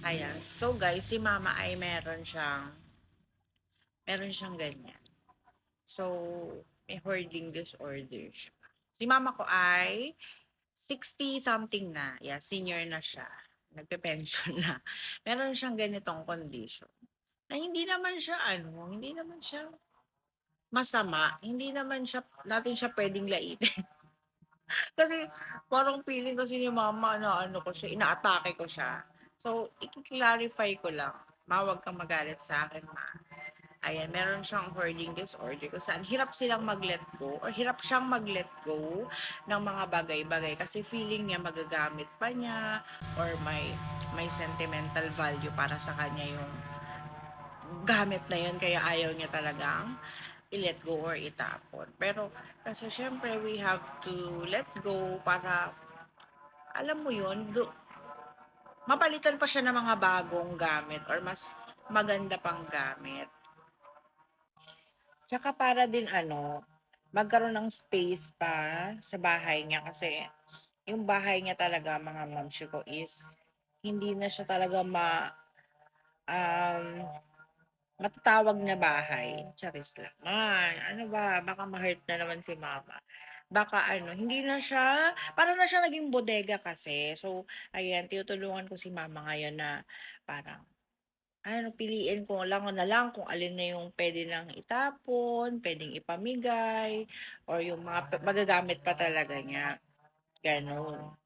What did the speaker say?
Ayan. So guys, si mama ay meron siyang ganyan. So, may hoarding disorder siya. Si mama ko ay 60 something na. Yeah, senior na siya. Nagpe-pension na. Meron siyang ganitong condition. Na hindi naman siya masama. Hindi naman natin siya pwedeng laitin. Kasi parang feeling kasi ni mama na ano ko siya, inaatake ko siya. So, i-clarify ko lang. Ma, wag kang magalit sa akin, ma. Ayan, meron siyang hoarding disorder kung saan hirap silang mag-let go or hirap siyang mag-let go ng mga bagay-bagay kasi feeling niya magagamit pa niya or may sentimental value para sa kanya yung gamit na yun kaya ayaw niya talagang i-let go or itapon. Pero kasi syempre we have to let go para alam mo yun, mapalitan pa siya ng mga bagong gamit or mas maganda pang gamit. Tsaka para din magkaroon ng space pa sa bahay niya kasi yung bahay niya talaga mga mamshi ko is hindi na siya talaga um, matatawag na bahay. Charis lang. Ay, ano ba, baka ma-hurt na naman si mama. Baka hindi na siya, parang na siya naging bodega kasi. So, ayan, tinutulungan ko si mama ngayon na parang piliin ko lang na lang kung alin na yung puwede nang itapon, puwedeng ipamigay, or yung mga magagamit pa talaga niya, gano'n.